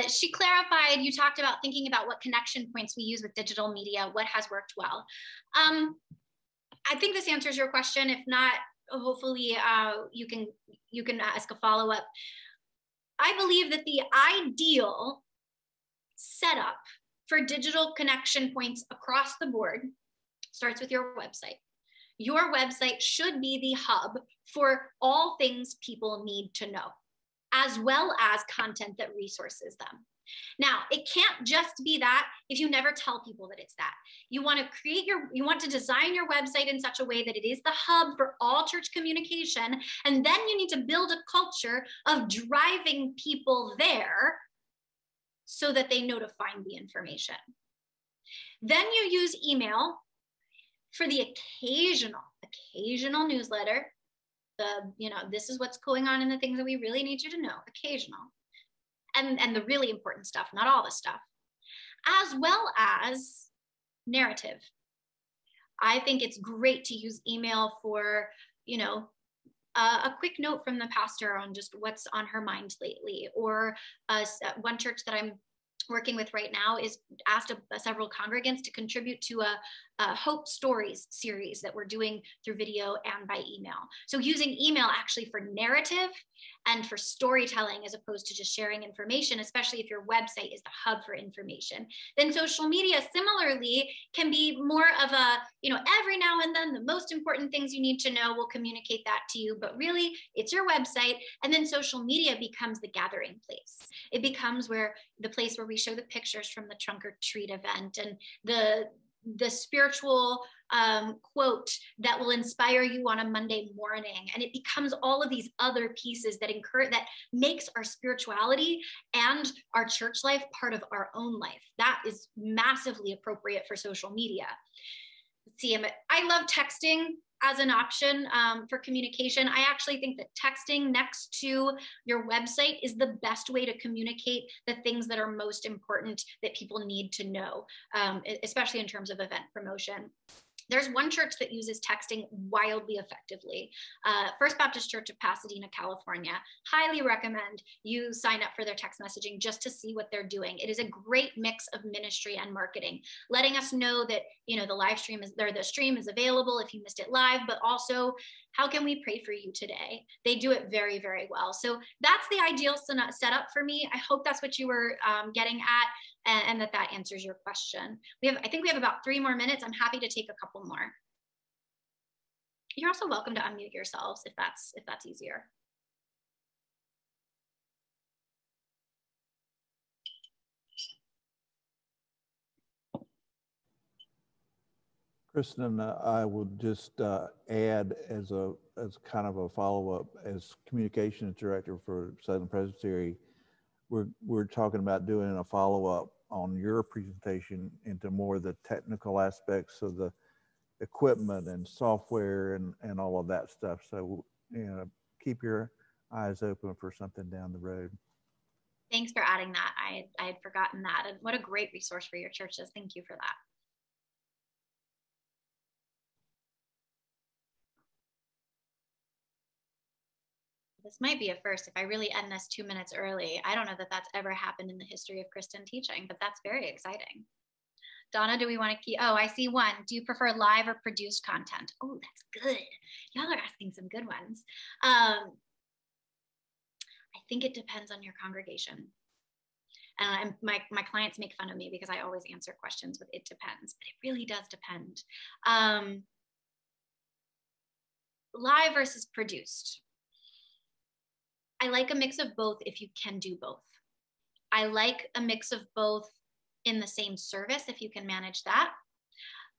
She clarified, you talked about thinking about what connection points we use with digital media, what has worked well. I think this answers your question. If not, hopefully you can ask a follow-up. I believe that the ideal setup for digital connection points across the board starts with your website. Your website should be the hub for all things people need to know, as well as content that resources them. Now, it can't just be that if you never tell people that it's that. You want to design your website in such a way that it is the hub for all church communication. And then you need to build a culture of driving people there so that they know to find the information. Then you use email for the occasional newsletter. This is what's going on in the things that we really need you to know, occasional. And the really important stuff, not all the stuff, as well as narrative. I think it's great to use email for, a quick note from the pastor on just what's on her mind lately, or one church that I'm working with right now is asked several congregants to contribute to a Hope Stories series that we're doing through video and by email. So using email actually for narrative and for storytelling as opposed to just sharing information, especially if your website is the hub for information. Then social media similarly can be more of a, every now and then the most important things you need to know, will communicate that to you, but really it's your website. And then social media becomes the gathering place. It becomes the place where we show the pictures from the trunk or treat event, and the spiritual quote that will inspire you on a Monday morning. And it becomes all of these other pieces that makes our spirituality and our church life part of our own life. That is massively appropriate for social media. Let's see, I love texting as an option for communication. I actually think that texting next to your website is the best way to communicate the things that are most important that people need to know, especially in terms of event promotion. There's one church that uses texting wildly effectively. First Baptist Church of Pasadena, California. Highly recommend you sign up for their text messaging just to see what they're doing. It is a great mix of ministry and marketing, letting us know that the stream is available if you missed it live, but also how can we pray for you today? They do it very, very well. So that's the ideal setup for me. I hope that's what you were getting at, and that answers your question. I think we have about 3 more minutes. I'm happy to take a couple more. You're also welcome to unmute yourselves if that's easier.
Kristen, I would just add as kind of a follow-up, as communications director for Southern Presbytery, we're talking about doing a follow-up on your presentation into more of the technical aspects of the equipment and software and all of that stuff. So, keep your eyes open for something down the road.
Thanks for adding that. I had forgotten that. And what a great resource for your churches. Thank you for that. This might be a first if I really end this 2 minutes early. I don't know that that's ever happened in the history of Christian teaching, but that's very exciting. Donna, do we want to keep? Oh, I see one. Do you prefer live or produced content? Oh, that's good. Y'all are asking some good ones. I think it depends on your congregation. And my clients make fun of me because I always answer questions with "it depends," but it really does depend. Live versus produced. I like a mix of both if you can do both. I like a mix of both in the same service if you can manage that.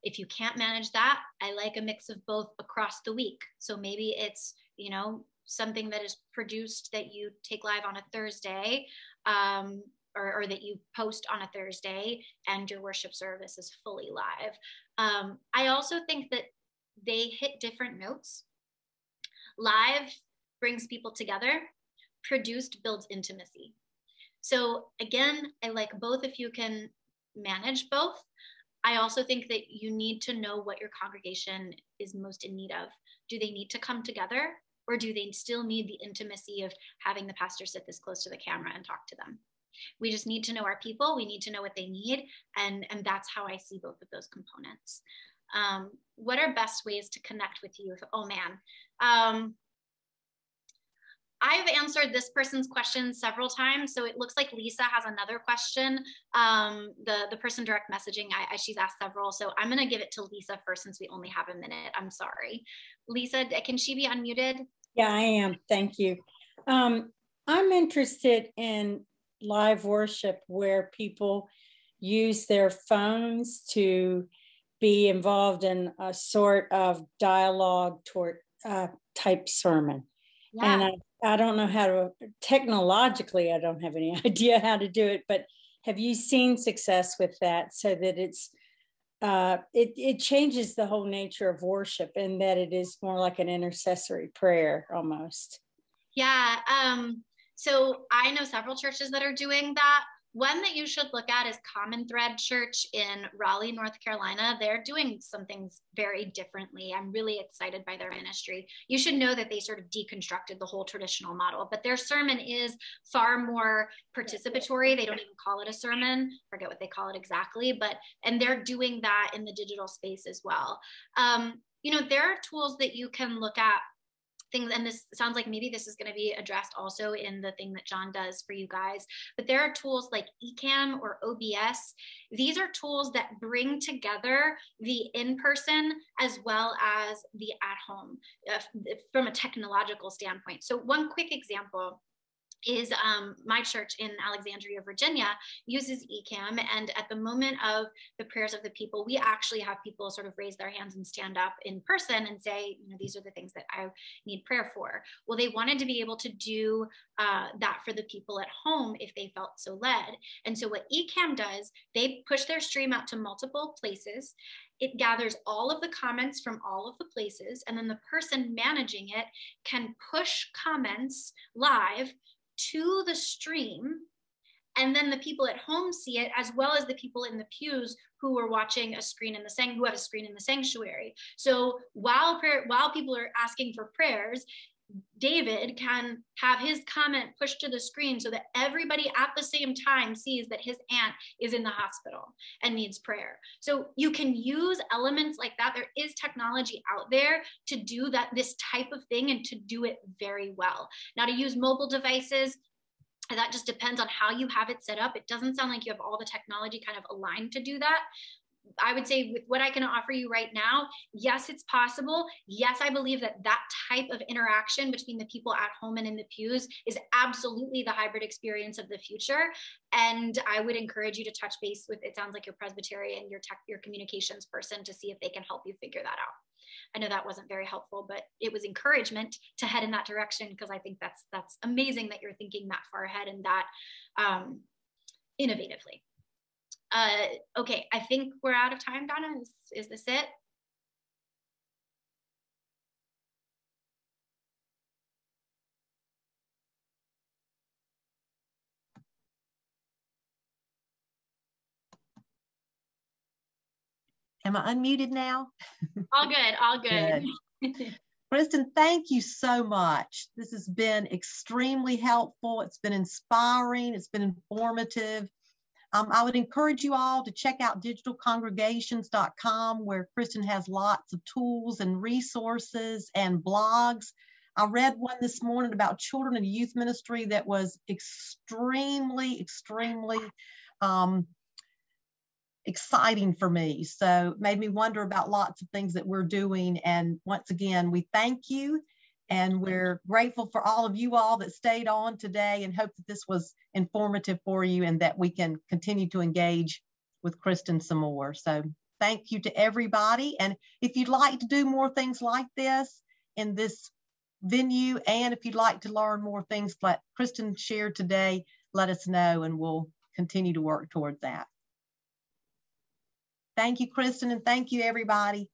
If you can't manage that, I like a mix of both across the week. So maybe it's, something that is produced that you take live on a Thursday, or that you post on a Thursday, and your worship service is fully live. I also think that they hit different notes. Live brings people together. Produced builds intimacy. So again, I like both if you can manage both. I also think that you need to know what your congregation is most in need of. Do they need to come together, or do they still need the intimacy of having the pastor sit this close to the camera and talk to them? We just need to know our people. We need to know what they need. And that's how I see both of those components. What are best ways to connect with you? Oh man. I've answered this person's question several times. So it looks like Lisa has another question. The person direct messaging, she's asked several. So I'm going to give it to Lisa first since we only have a minute. I'm sorry. Lisa, can she be unmuted?
Yeah, I am. Thank you. I'm interested in live worship where people use their phones to be involved in a sort of dialogue toward type sermon. Yeah. And I don't know how to, technologically, I don't have any idea how to do it, but have you seen success with that so that it changes the whole nature of worship and that it is more like an intercessory prayer almost?
Yeah. So I know several churches that are doing that. One that you should look at is Common Thread Church in Raleigh, North Carolina. They're doing some things very differently. I'm really excited by their ministry. You should know that they sort of deconstructed the whole traditional model, but their sermon is far more participatory. They don't even call it a sermon, forget what they call it exactly, and they're doing that in the digital space as well. There are tools that you can look at, things, and this sounds like maybe this is going to be addressed also in the thing that John does for you guys, but there are tools like Ecamm or OBS. These are tools that bring together the in-person as well as the at-home from a technological standpoint. So one quick example is my church in Alexandria, Virginia, uses Ecamm. And at the moment of the prayers of the people, we actually have people sort of raise their hands and stand up in person and say, these are the things that I need prayer for. Well, they wanted to be able to do that for the people at home if they felt so led. And so what Ecamm does, they push their stream out to multiple places. It gathers all of the comments from all of the places, and then the person managing it can push comments live to the stream, and then the people at home see it as well as the people in the pews who are watching a screen who have a screen in the sanctuary. So while people are asking for prayers, David can have his comment pushed to the screen so that everybody at the same time sees that his aunt is in the hospital and needs prayer. So you can use elements like that. There is technology out there to do this type of thing and to do it very well. Now, to use mobile devices, that just depends on how you have it set up. It doesn't sound like you have all the technology kind of aligned to do that. I would say with what I can offer you right now, yes, it's possible. Yes, I believe that type of interaction between the people at home and in the pews is absolutely the hybrid experience of the future. And I would encourage you to touch base with, it sounds like your Presbyterian, your communications person, to see if they can help you figure that out. I know that wasn't very helpful, but it was encouragement to head in that direction, because I think that's amazing that you're thinking that far ahead and that innovatively. Okay, I think we're out of time, Donna. Is this it?
Am I unmuted now?
All good, all good.
Kristen, thank you so much. This has been extremely helpful. It's been inspiring. It's been informative. I would encourage you all to check out digitalcongregations.com, where Kristen has lots of tools and resources and blogs. I read one this morning about children and youth ministry that was extremely exciting for me. So it made me wonder about lots of things that we're doing. And once again, we thank you. And we're grateful for all of you all that stayed on today, and hope that this was informative for you and that we can continue to engage with Kristen some more. So thank you to everybody. And if you'd like to do more things like this in this venue, and if you'd like to learn more things like Kristen shared today, let us know and we'll continue to work towards that. Thank you, Kristen, and thank you, everybody.